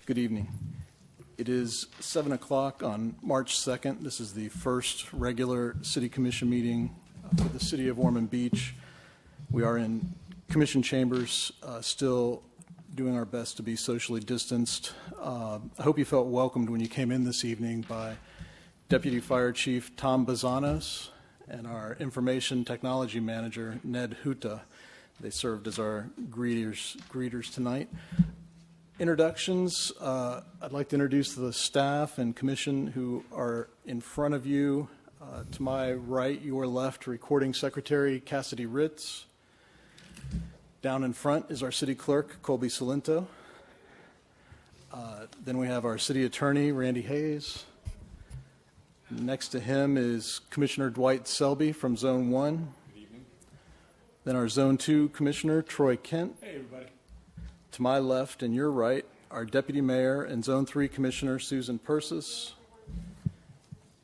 Good evening. It is 7 o'clock on March 2nd. This is the first regular City Commission meeting for the City of Ormond Beach. We are in Commission chambers, still doing our best to be socially distanced. I hope you felt welcomed when you came in this evening by Deputy Fire Chief Tom Bazanos and our Information Technology Manager, Ned Huta. They served as our greeters tonight. Introductions, I'd like to introduce the staff and commission who are in front of you. To my right, your left, Recording Secretary Cassidy Ritz. Down in front is our City Clerk, Colby Salento. Then we have our City Attorney, Randy Hayes. Next to him is Commissioner Dwight Selby from Zone 1. Good evening. Then our Zone 2 Commissioner, Troy Kent. Hey, everybody. To my left and your right, our Deputy Mayor and Zone 3 Commissioner, Susan Persis,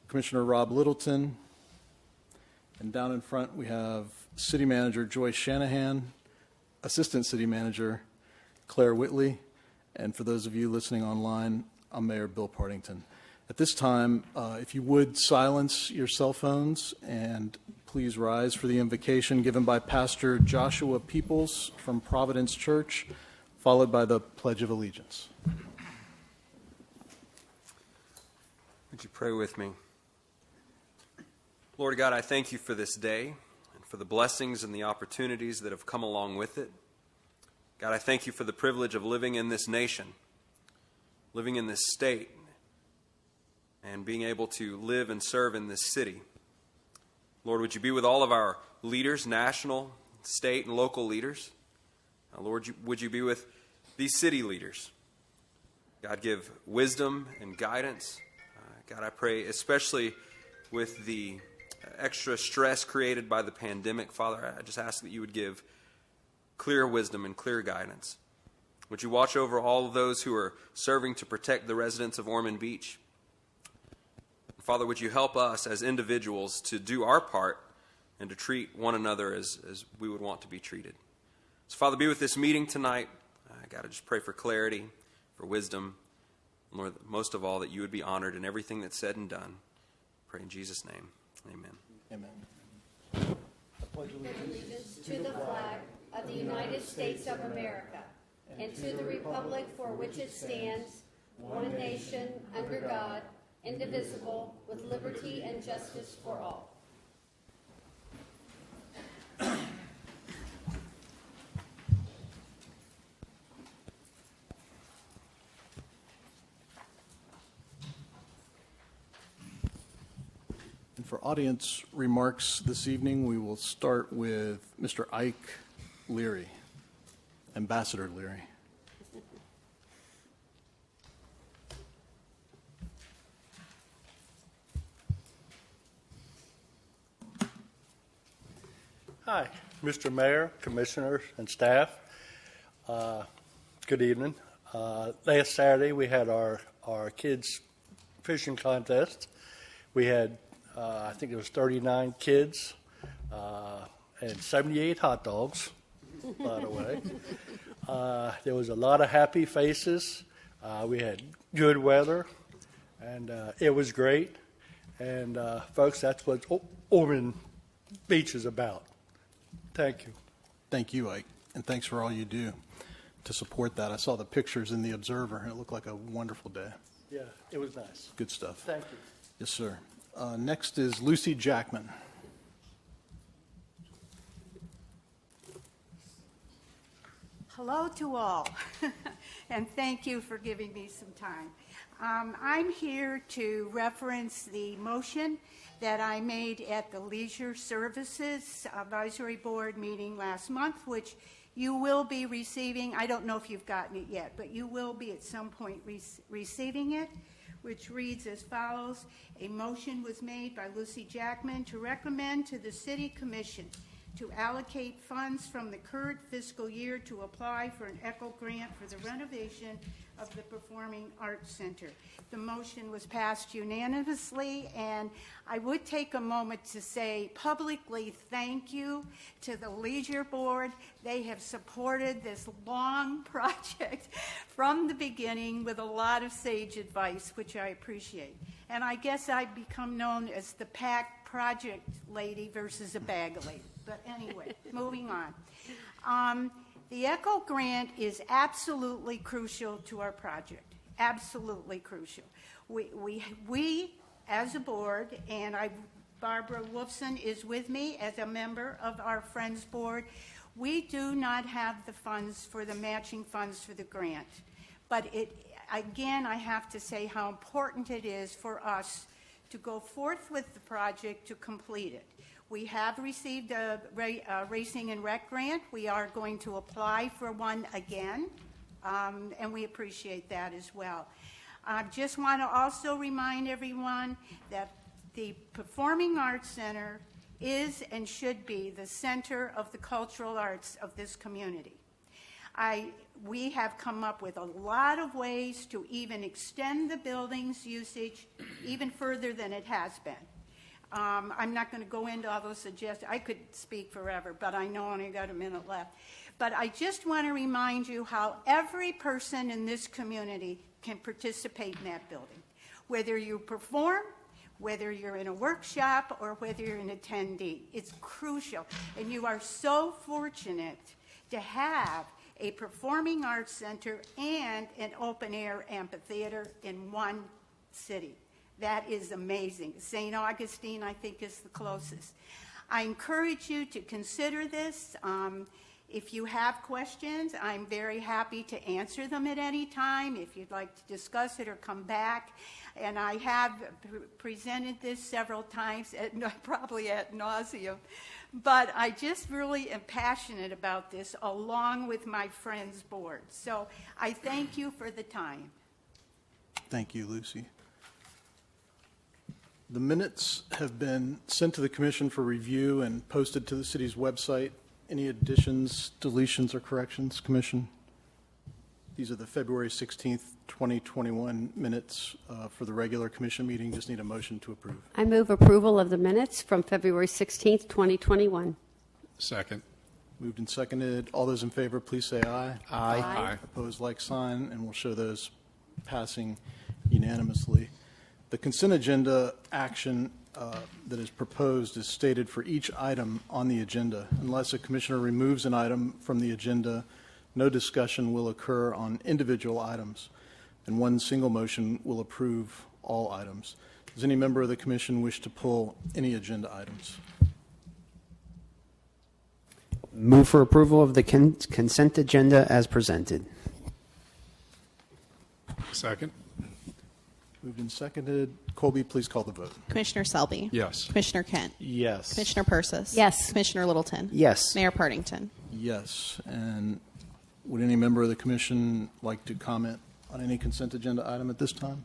Commissioner Rob Littleton, and down in front we have City Manager Joyce Shanahan, Assistant City Manager Claire Whitley, and for those of you listening online, I'm Mayor Bill Partington. At this time, if you would silence your cell phones and please rise for the invocation given by Pastor Joshua Peoples from Providence Church, followed by the Pledge of Allegiance. Would you pray with me? Lord God, I thank you for this day and for the blessings and the opportunities that have come along with it. God, I thank you for the privilege of living in this nation, living in this state, and being able to live and serve in this city. Lord, would you be with all of our leaders, national, state, and local leaders? Lord, would you be with these city leaders? God, give wisdom and guidance. God, I pray especially with the extra stress created by the pandemic, Father, I just ask that you would give clear wisdom and clear guidance. Would you watch over all of those who are serving to protect the residents of Ormond Beach? Father, would you help us as individuals to do our part and to treat one another as we would want to be treated? So, Father, be with this meeting tonight. God, I just pray for clarity, for wisdom, and Lord, most of all, that you would be honored in everything that's said and done. Pray in Jesus' name. Amen. Amen. Allegiance to the flag of the United States of America and to the republic for which it stands, one nation, under God, indivisible, with liberty and justice for all. And for audience remarks this evening, we will start with Mr. Ike Leary, Ambassador Leary. Hi, Mr. Mayor, Commissioners, and staff. Good evening. Last Saturday we had our kids' fishing contest. We had, I think it was 39 kids and 78 hot dogs, by the way. There was a lot of happy faces. We had good weather, and it was great. And folks, that's what Ormond Beach is about. Thank you. Thank you, Ike, and thanks for all you do to support that. I saw the pictures in the Observer, and it looked like a wonderful day. Yeah, it was nice. Good stuff. Thank you. Yes, sir. Next is Lucy Jackman. Hello to all, and thank you for giving me some time. I'm here to reference the motion that I made at the Leisure Services Advisory Board meeting last month, which you will be receiving. I don't know if you've gotten it yet, but you will be at some point receiving it, which reads as follows. A motion was made by Lucy Jackman to recommend to the City Commission to allocate funds from the current fiscal year to apply for an ECHO grant for the renovation of the Performing Arts Center. The motion was passed unanimously, and I would take a moment to say publicly thank you to the Leisure Board. They have supported this long project from the beginning with a lot of sage advice, which I appreciate. And I guess I've become known as the PAC project lady versus a bag lady. But anyway, moving on. The ECHO grant is absolutely crucial to our project, absolutely crucial. We as a board, and Barbara Wolfson is with me as a member of our Friends Board, we do not have the funds for the matching funds for the grant. But again, I have to say how important it is for us to go forth with the project to complete it. We have received a Racing and Rec grant. We are going to apply for one again, and we appreciate that as well. I just want to also remind everyone that the Performing Arts Center is and should be the center of the cultural arts of this community. We have come up with a lot of ways to even extend the building's usage even further than it has been. I'm not going to go into all those suggestions. I could speak forever, but I know I only got a minute left. But I just want to remind you how every person in this community can participate in that building. Whether you perform, whether you're in a workshop, or whether you're an attendee. It's crucial. And you are so fortunate to have a performing arts center and an open-air amphitheater in one city. That is amazing. St. Augustine, I think, is the closest. I encourage you to consider this. If you have questions, I'm very happy to answer them at any time. If you'd like to discuss it or come back. And I have presented this several times, probably ad nauseum. But I just really am passionate about this, along with my Friends Board. So I thank you for the time. Thank you, Lucy. The minutes have been sent to the commission for review and posted to the city's website. Any additions, deletions, or corrections, commission? These are the February 16th, 2021 minutes for the regular commission meeting. Just need a motion to approve. I move approval of the minutes from February 16th, 2021. Second. Moved and seconded. All those in favor, please say aye. Aye. Opposed, like sign, and we'll show those passing unanimously. The consent agenda action that is proposed is stated for each item on the agenda. Unless a commissioner removes an item from the agenda, no discussion will occur on individual items, and one single motion will approve all items. Does any member of the commission wish to pull any agenda items? Move for approval of the consent agenda as presented. Second. Moved and seconded. Colby, please call the vote. Commissioner Selby? Yes. Commissioner Kent? Yes. Commissioner Persis? Yes. Commissioner Littleton? Yes. Mayor Partington? Yes. And would any member of the commission like to comment on any consent agenda item at this time?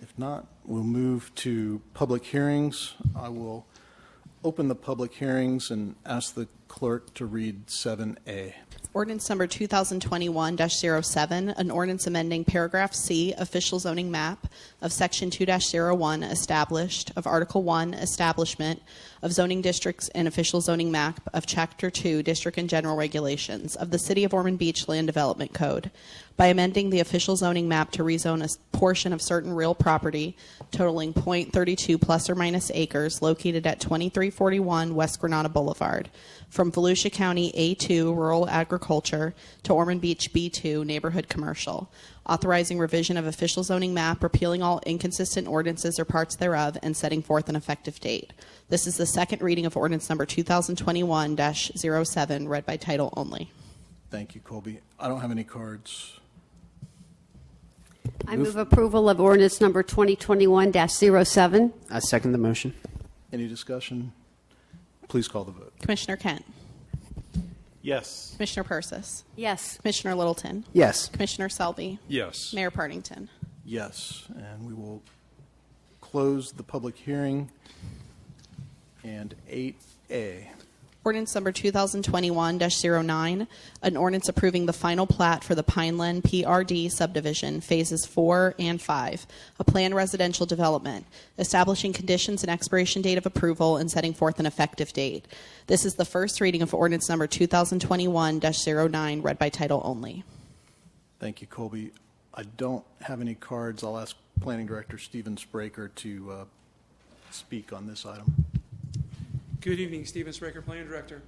If not, we'll move to public hearings. I will open the public hearings and ask the clerk to read 7A. Ordinance number 2021-07, an ordinance amending paragraph C, official zoning map of section 2-01 established of Article 1, establishment of zoning districts and official zoning map of Chapter 2, district and general regulations of the City of Ormond Beach Land Development Code by amending the official zoning map to rezone a portion of certain real property totaling .32 plus or minus acres located at 2341 West Granada Boulevard from Volusia County A2 Rural Agriculture to Ormond Beach B2 Neighborhood Commercial, authorizing revision of official zoning map, repealing all inconsistent ordinances or parts thereof, and setting forth an effective date. This is the second reading of ordinance number 2021-07, read by title only. Thank you, Colby. I don't have any cards. I move approval of ordinance number 2021-07. I second the motion. Any discussion? Please call the vote. Commissioner Kent? Yes. Commissioner Persis? Yes. Commissioner Littleton? Yes. Commissioner Selby? Yes. Mayor Partington? Yes, and we will close the public hearing. And 8A. Ordinance number 2021-09, an ordinance approving the final plat for the Pineland PRD subdivision, phases 4 and 5, a planned residential development, establishing conditions and expiration date of approval and setting forth an effective date. This is the first reading of ordinance number 2021-09, read by title only. Thank you, Colby. I don't have any cards. I'll ask Planning Director Stephen Spraker to speak on this item. Good evening, Stephen Spraker, Planning Director.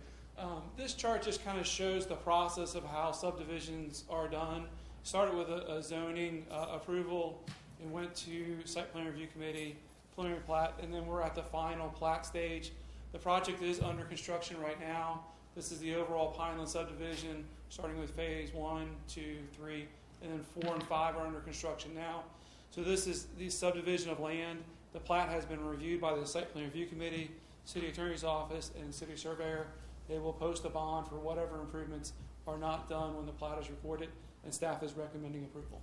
This chart just kind of shows the process of how subdivisions are done. Started with a zoning approval and went to site plan review committee, preliminary plat, and then we're at the final plat stage. The project is under construction right now. This is the overall Pineland subdivision, starting with phase 1, 2, 3, and then 4 and 5 are under construction now. So this is the subdivision of land. The plat has been reviewed by the site plan review committee, city attorney's office, and city surveyor. They will post a bond for whatever improvements are not done when the plat is recorded, and staff is recommending approval.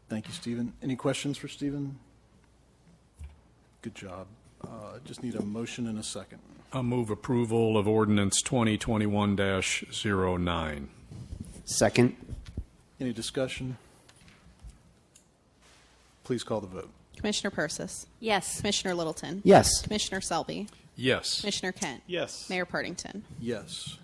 Thank you, Stephen. Any questions for Stephen? Good job. Just need a motion and a second. I'll move approval of ordinance 2021-09. Second. Any discussion? Please call the vote. Commissioner Persis. Yes. Commissioner Littleton. Yes. Commissioner Selby. Yes. Commissioner Kent. Yes. Mayor Partington. Yes.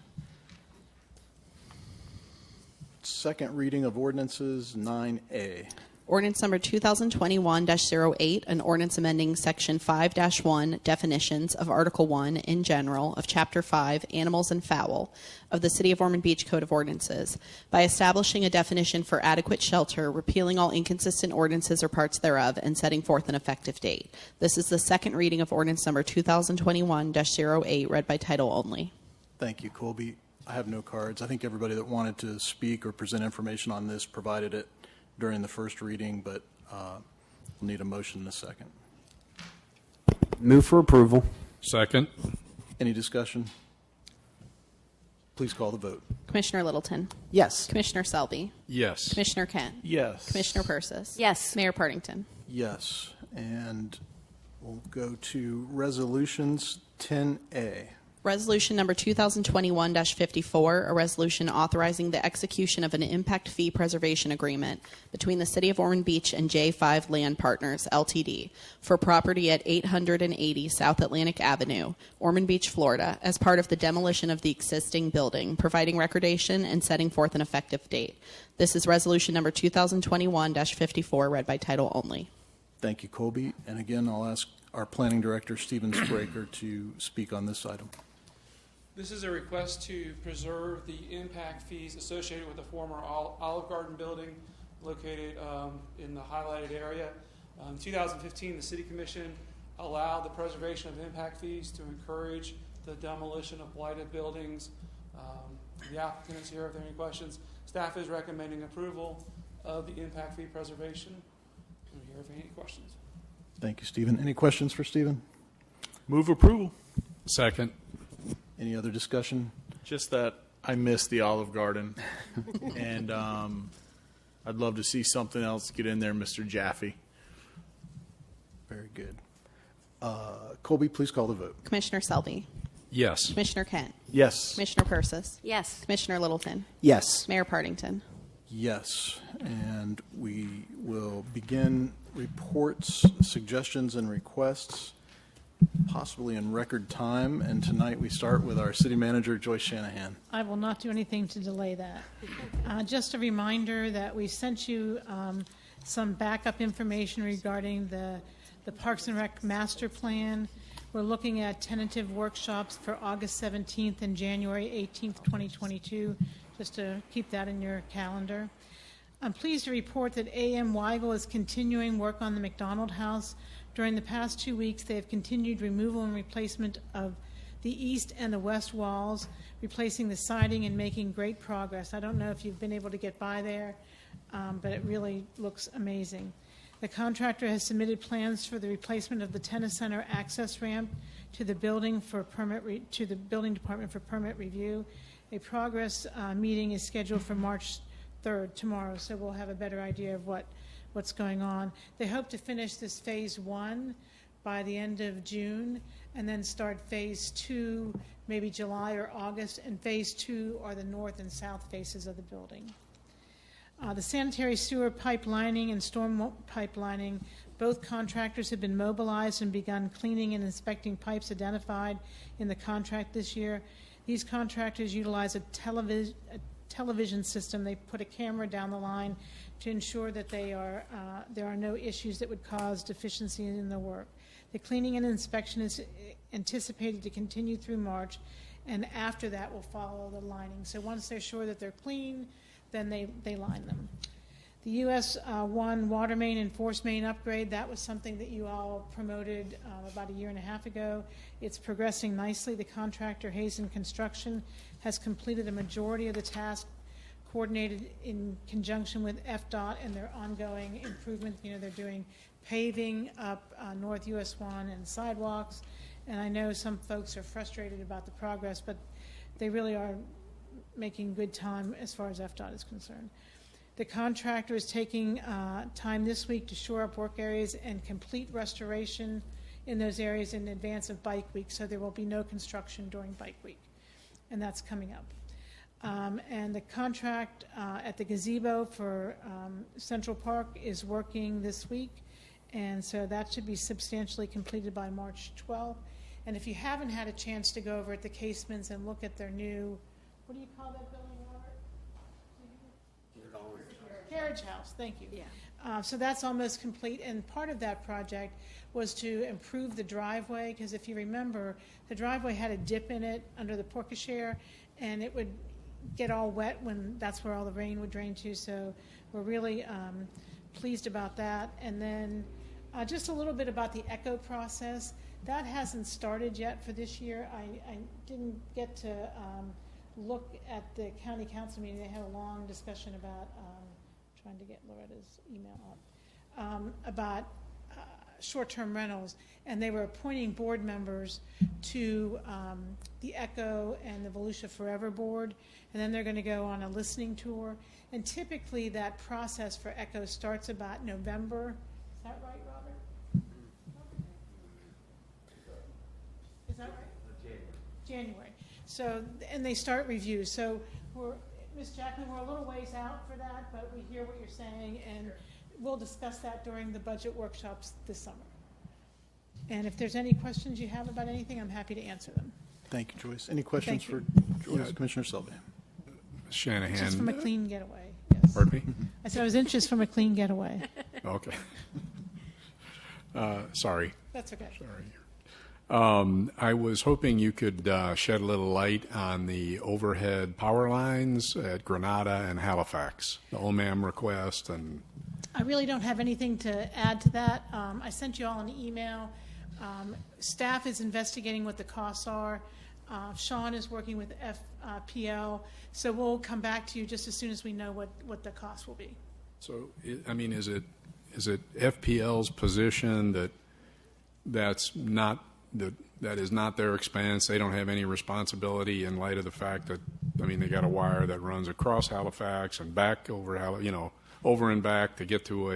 Second reading of ordinances 9A. Ordinance number 2021-08, an ordinance amending Section 5-1, definitions of Article 1 in general of Chapter 5, Animals and Fowl, of the City of Ormond Beach Code of Ordinances, by establishing a definition for adequate shelter, repealing all inconsistent ordinances or parts thereof, and setting forth an effective date. This is the second reading of ordinance number 2021-08, read by title only. Thank you, Colby. I have no cards. I think everybody that wanted to speak or present information on this provided it during the first reading, but we'll need a motion in a second. Move for approval. Second. Any discussion? Please call the vote. Commissioner Littleton. Yes. Commissioner Selby. Yes. Commissioner Kent. Yes. Commissioner Persis. Yes. Mayor Partington. Yes. And we'll go to resolutions 10A. Resolution number 2021-54, a resolution authorizing the execution of an impact fee preservation agreement between the City of Ormond Beach and J5 Land Partners, Ltd., for property at 880 South Atlantic Avenue, Ormond Beach, Florida, as part of the demolition of the existing building, providing recordation and setting forth an effective date. This is resolution number 2021-54, read by title only. Thank you, Colby. And again, I'll ask our Planning Director, Stephen Spraker, to speak on this item. This is a request to preserve the impact fees associated with the former Olive Garden building located in the highlighted area. In 2015, the City Commission allowed the preservation of impact fees to encourage the demolition of blighted buildings. The applicant is here if there are any questions. Staff is recommending approval of the impact fee preservation. I'm here if any questions. Thank you, Stephen. Any questions for Stephen? Move approval. Second. Any other discussion? Just that I miss the Olive Garden, and I'd love to see something else get in there, Mr. Jaffe. Very good. Colby, please call the vote. Commissioner Selby. Yes. Commissioner Kent. Yes. Commissioner Persis. Yes. Commissioner Littleton. Yes. Mayor Partington. Yes. And we will begin reports, suggestions, and requests, possibly in record time. And tonight we start with our City Manager, Joyce Shanahan. I will not do anything to delay that. Just a reminder that we sent you some backup information regarding the Parks and Rec Master Plan. We're looking at tentative workshops for August 17th and January 18th, 2022, just to keep that in your calendar. I'm pleased to report that A.M. Weigel is continuing work on the McDonald House. During the past 2 weeks, they have continued removal and replacement of the east and the west walls, replacing the siding and making great progress. I don't know if you've been able to get by there, but it really looks amazing. The contractor has submitted plans for the replacement of the tennis center access ramp to the building for to the building department for permit review. A progress meeting is scheduled for March 3rd, tomorrow, so we'll have a better idea of what's going on. They hope to finish this phase 1 by the end of June, and then start Phase 2 maybe July or August, and Phase 2 are the north and south faces of the building. The sanitary sewer pipelining and storm pipelining, both contractors have been mobilized and begun cleaning and inspecting pipes identified in the contract this year. These contractors utilize a television system. They put a camera down the line to ensure that there are no issues that would cause deficiency in the work. The cleaning and inspection is anticipated to continue through March, and after that will follow the lining. So once they're sure that they're clean, then they line them. The US 1 water main and force main upgrade, that was something that you all promoted about a year and a half ago. It's progressing nicely. The contractor, Hazen Construction, has completed a majority of the task, coordinated in conjunction with FDOT and their ongoing improvement. You know, they're doing paving up North US 1 and sidewalks. And I know some folks are frustrated about the progress, but they really are making good time as far as FDOT is concerned. The contractor is taking time this week to shore up work areas and complete restoration in those areas in advance of Bike Week, so there will be no construction during Bike Week, and that's coming up. And the contract at the gazebo for Central Park is working this week, and so that should be substantially completed by March 12th. And if you haven't had a chance to go over at the Casements and look at their new, what do you call that building, Robert? Carriage house, thank you. Yeah. So that's almost complete, and part of that project was to improve the driveway, because if you remember, the driveway had a dip in it under the porte-cochere, and it would get all wet when that's where all the rain would drain to, so we're really pleased about that. And then just a little bit about the ECHO process. That hasn't started yet for this year. I didn't get to look at the county council meeting. They had a long discussion about, trying to get Loretta's email up, about short-term rentals, and they were appointing board members to the ECHO and the Volusia Forever board, and then they're going to go on a listening tour. And typically that process for ECHO starts about November. Is that right, Robert? Is that right? January. So, and they start reviews. So Ms. Jackman, we're a little ways out for that, but we hear what you're saying, and we'll discuss that during the budget workshops this summer. And if there's any questions you have about anything, I'm happy to answer them. Thank you, Joyce. Any questions for Joyce? Commissioner Selby? Shanahan. Just from a clean getaway, yes. Pardon me? I said I was anxious from a clean getaway. Okay. Sorry. That's okay. Sorry. I was hoping you could shed a little light on the overhead power lines at Granada and Halifax, the OMAM request. And I really don't have anything to add to that. I sent you all an email. Staff is investigating what the costs are. Sean is working with FPL, so we'll come back to you just as soon as we know what the cost will be. so, I mean, is it FPL's position that that is not their expense? They don't have any responsibility in light of the fact that, I mean, they got a wire that runs across Halifax and back over, over and back to get to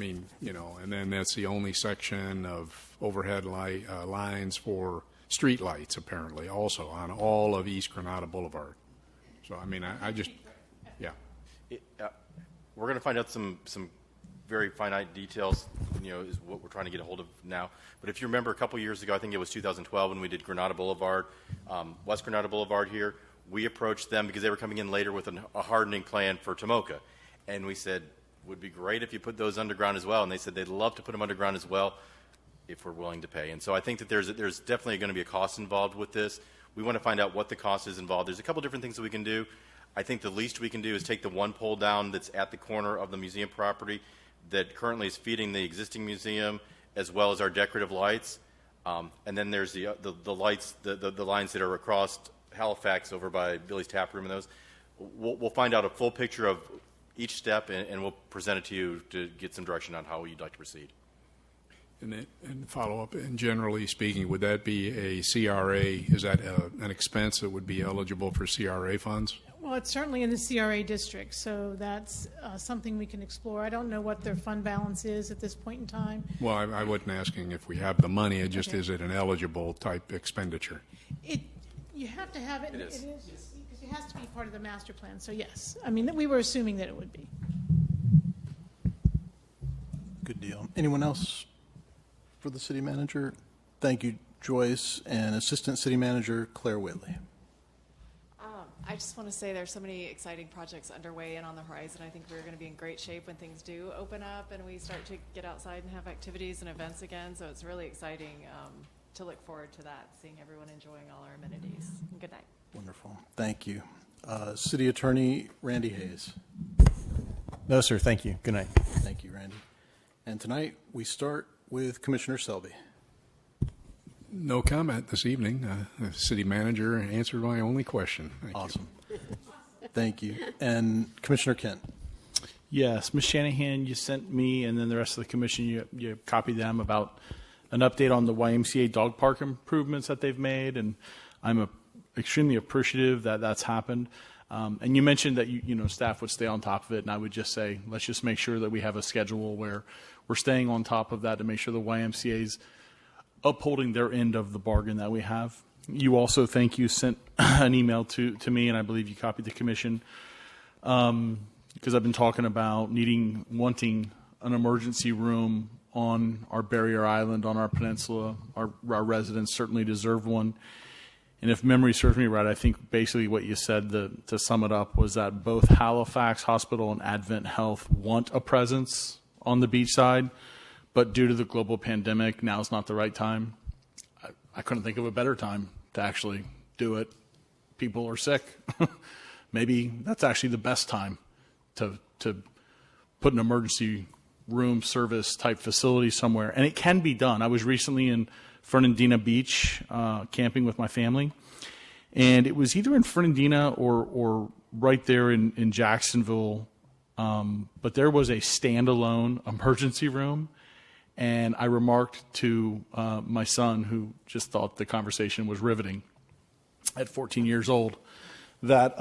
and then that's the only section of overhead lines for street lights, apparently, also on all of East Granada Boulevard. So, I mean, I just, yeah. We're going to find out some very finite details, is what we're trying to get a hold of now. But if you remember a couple years ago, I think it was 2012 when we did Granada Boulevard, West Granada Boulevard here, we approached them because they were coming in later with a hardening plan for Tomoka. And we said, would be great if you put those underground as well. And they said they'd love to put them underground as well if we're willing to pay. And so I think that there's definitely going to be a cost involved with this. We want to find out what the cost is involved. There's a couple different things that we can do. I think the least we can do is take the one pole down that's at the corner of the museum property that currently is feeding the existing museum, as well as our decorative lights. And then there's the lights, the lines that are across Halifax over by Billy's Tap Room and those. We'll find out a full picture of each step, and we'll present it to you to get some direction on how you'd like to proceed. And follow up, and generally speaking, would that be a CRA? Is that an expense that would be eligible for CRA funds? Well, it's certainly in the CRA district, so that's something we can explore. I don't know what their fund balance is at this point in time. Well, I wasn't asking if we have the money. It just, Okay. is it an eligible type expenditure? You have to have it. It is. Because it has to be part of the master plan. So yes, I mean we were assuming that it would be. Good deal. Anyone else for the city manager? Thank you, Joyce. And Assistant City Manager Claire Whitley. I just want to say there's so many exciting projects underway and on the horizon. I think we're going to be in great shape when things do open up and we start to get outside and have activities and events again. So it's really exciting to look forward to that, seeing everyone enjoying all our amenities. Good night. Wonderful. Thank you. City Attorney Randy Hayes. No, sir. Thank you. Good night. Thank you, Randy. And tonight we start with Commissioner Selby. No comment this evening. The city manager answered my only question. Thank you. Awesome. Thank you. And Commissioner Kent. Yes, Ms. Shanahan, you sent me and then the rest of the commission, you copied them about an update on the YMCA dog park improvements that they've made, and I'm extremely appreciative that that's happened. And you mentioned that staff would stay on top of it, and I would just say let's just make sure that we have a schedule where we're staying on top of that to make sure the YMCA's upholding their end of the bargain that we have. You also, sent an email to me, and I believe you copied the commission, because I've been talking about wanting an emergency room on our barrier island, on our peninsula. Our residents certainly deserve one. And if memory serves me right, I think basically what you said to sum it up was that both Halifax Hospital and Advent Health want a presence on the beachside, but due to the global pandemic, now's not the right time. I couldn't think of a better time to actually do it. People are sick. Maybe that's actually the best time to put an emergency room service type facility somewhere. And it can be done. I was recently in Fernandina Beach camping with my family, and it was either in Fernandina or right there in Jacksonville, but there was a standalone emergency room. And I remarked to my son, who just thought the conversation was riveting at 14 years old, that,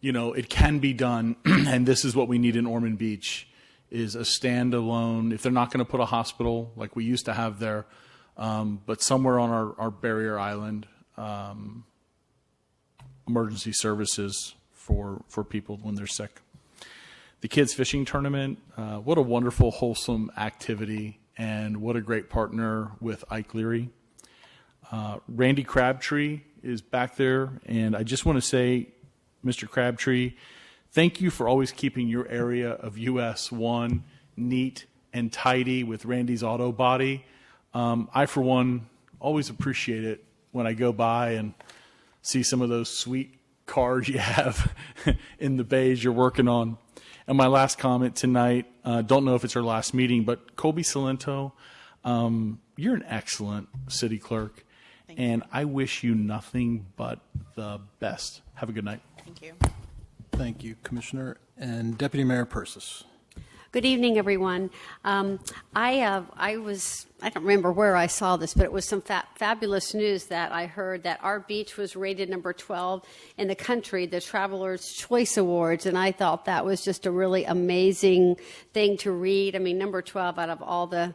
it can be done. And this is what we need in Ormond Beach, is a standalone, if they're not going to put a hospital like we used to have there, but somewhere on our barrier island, emergency services for people when they're sick. The kids fishing tournament, what a wonderful, wholesome activity, and what a great partner with Ike Leary. Randy Crabtree is back there, and I just want to say, Mr. Crabtree, thank you for always keeping your area of US 1 neat and tidy with Randy's auto body. I, for one, always appreciate it when I go by and see some of those sweet cars you have in the bays you're working on. And my last comment tonight, don't know if it's our last meeting, but Colby Salento, you're an excellent city clerk, and I wish you nothing but the best. Have a good night. Thank you. Thank you, Commissioner. And Deputy Mayor Persis. Good evening, everyone. I don't remember where I saw this, but it was some fabulous news that I heard that our beach was rated number 12 in the country, the Traveler's Choice Awards, and I thought that was just a really amazing thing to read. I mean, number 12 out of all the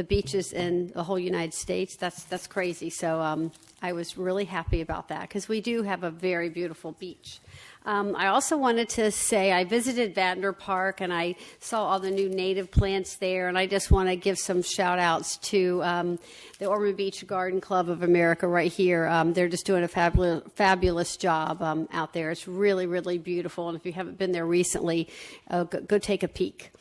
beaches in the whole United States. That's crazy. So I was really happy about that because we do have a very beautiful beach. I also wanted to say I visited Vander Park and I saw all the new native plants there, and I just want to give some shout outs to the Ormond Beach Garden Club of America right here. They're just doing a fabulous job out there. It's really, really beautiful, and if you haven't been there recently, go take a peek.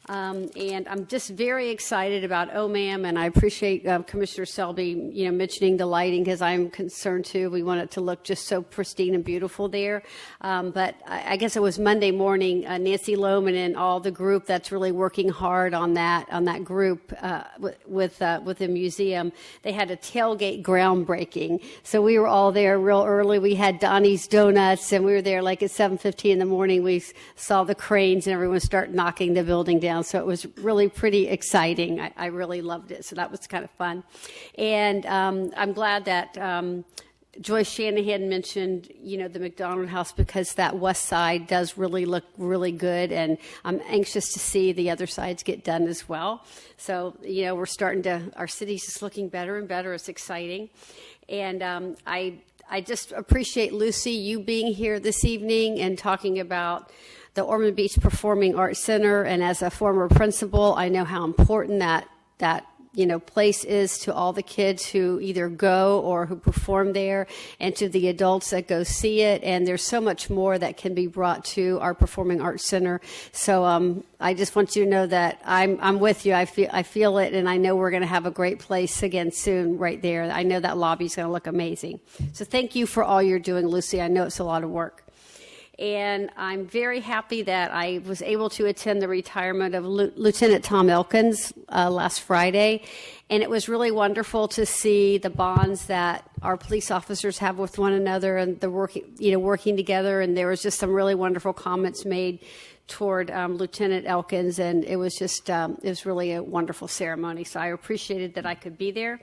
And I'm just very excited about OMAM, and I appreciate Commissioner Selby, mentioning the lighting because I'm concerned too. We want it to look just so pristine and beautiful there. But I guess it was Monday morning. Nancy Lohman and all the group that's really working hard on that group with the museum. They had a tailgate groundbreaking, so we were all there real early. We had Donnie's Donuts, and we were there like at 7:15 in the morning. We saw the cranes and everyone start knocking the building down. down. So it was really pretty exciting. I really loved it. So that was kind of fun. And I'm glad that Joyce Shanahan mentioned, the McDonald House, because that west side does really look really good, and I'm anxious to see the other sides get done as well. So, we're our city's just looking better and better. It's exciting. And I just appreciate, Lucy, you being here this evening and talking about the Ormond Beach Performing Arts Center. And as a former principal, I know how important that place is to all the kids who either go or who perform there, and to the adults that go see it. And there's so much more that can be brought to our Performing Arts Center. So I just want you to know that I'm with you. I feel it, and I know we're going to have a great place again soon right there. I know that lobby's going to look amazing. So thank you for all you're doing, Lucy. I know it's a lot of work. And I'm very happy that I was able to attend the retirement of Lieutenant Tom Elkins last Friday. And it was really wonderful to see the bonds that our police officers have with one another, and the working together. And there was just some really wonderful comments made toward Lieutenant Elkins, and it was really a wonderful ceremony. So I appreciated that I could be there.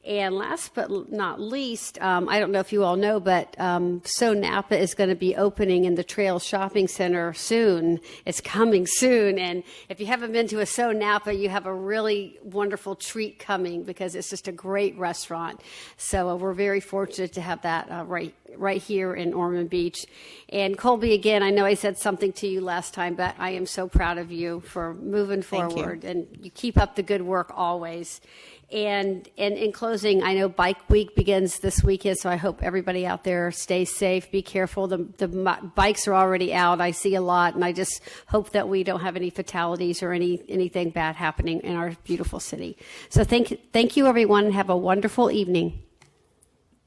And last but not least, I don't know if you all know, but So Napa is going to be opening in the Trail Shopping Center soon. It's coming soon. And if you haven't been to a So Napa, you have a really wonderful treat coming, because it's just a great restaurant. So we're very fortunate to have that right here in Ormond Beach. And Colby, again, I know I said something to you last time, but I am so proud of you for moving forward. And you keep up the good work always. And in closing, I know Bike Week begins this weekend, so I hope everybody out there stays safe. Be careful. The bikes are already out. I see a lot, and I just hope that we don't have any fatalities or anything bad happening in our beautiful city. So thank you, everyone. Have a wonderful evening.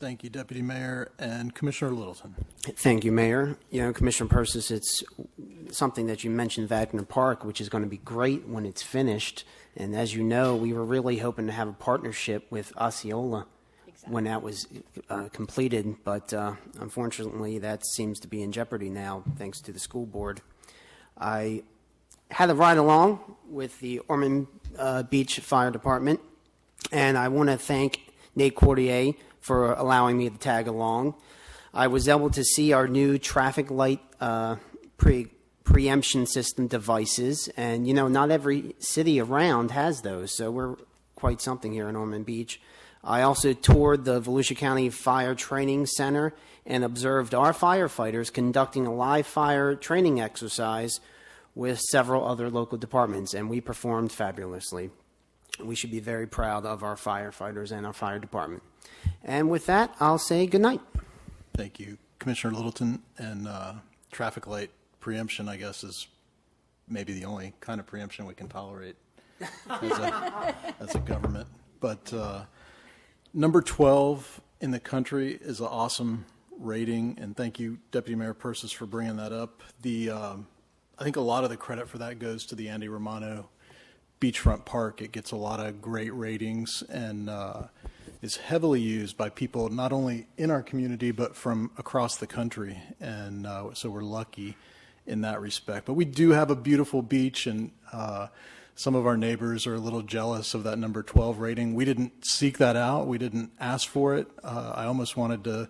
Thank you, Deputy Mayor and Commissioner Littleton. Thank you, Mayor. Commissioner Persis, it's something that you mentioned, Wagner Park, which is going to be great when it's finished. And as you know, we were really hoping to have a partnership with Osceola when that was completed. But unfortunately, that seems to be in jeopardy now, thanks to the school board. I had a ride along with the Ormond Beach Fire Department, and I want to thank Nate Cordier for allowing me to tag along. I was able to see our new traffic light preemption system devices, and not every city around has those, so we're quite something here in Ormond Beach. I also toured the Volusia County Fire Training Center and observed our firefighters conducting a live fire training exercise with several other local departments, and we performed fabulously. We should be very proud of our firefighters and our fire department. And with that, I'll say good night. Thank you, Commissioner Littleton. And traffic light preemption, I guess, is maybe the only kind of preemption we can tolerate as a government. But number 12 in the country is an awesome rating, and thank you, Deputy Mayor Persis, for bringing that up. I think a lot of the credit for that goes to the Andy Romano Beachfront Park. It gets a lot of great ratings and is heavily used by people not only in our community but from across the country, and so we're lucky in that respect. But we do have a beautiful beach, and some of our neighbors are a little jealous of that number 12 rating. We didn't seek that out. We didn't ask for it. I almost wanted to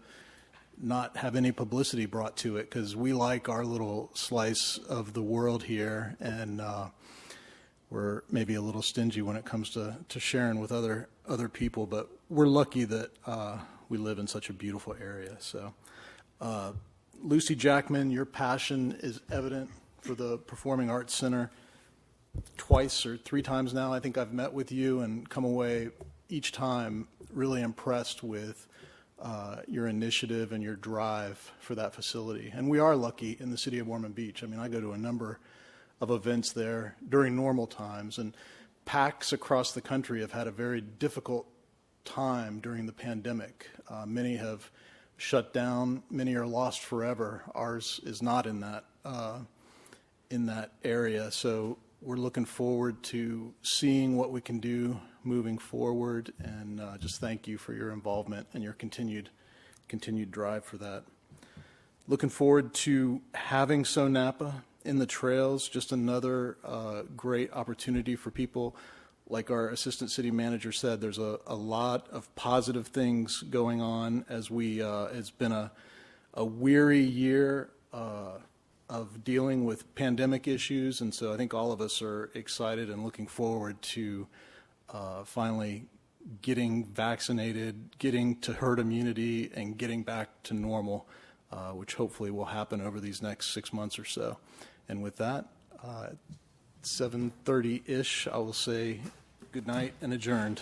not have any publicity brought to it because we like our little slice of the world here, and we're maybe a little stingy when it comes to sharing with other people, but we're lucky that we live in such a beautiful area. So, Lucy Jackman, your passion is evident for the Performing Arts Center. Twice or three times now, I think I've met with you and come away each time really impressed with your initiative and your drive for that facility. And we are lucky in the city of Ormond Beach. I mean, I go to a number of events there during normal times, and PACs across the country have had a very difficult time during the pandemic. Many have shut down, many are lost forever. Ours is not in that area, so we're looking forward to seeing what we can do moving forward, and just thank you for your involvement and your continued drive for that. Looking forward to having So Napa in the trails, just another great opportunity for people. Like our assistant city manager said, there's a lot of positive things going on as it's been a weary year of dealing with pandemic issues, and so I think all of us are excited and looking forward to finally getting vaccinated, getting to herd immunity, and getting back to normal, which hopefully will happen over these next 6 months or so. And with that, 7:30-ish, I will say good night and adjourned.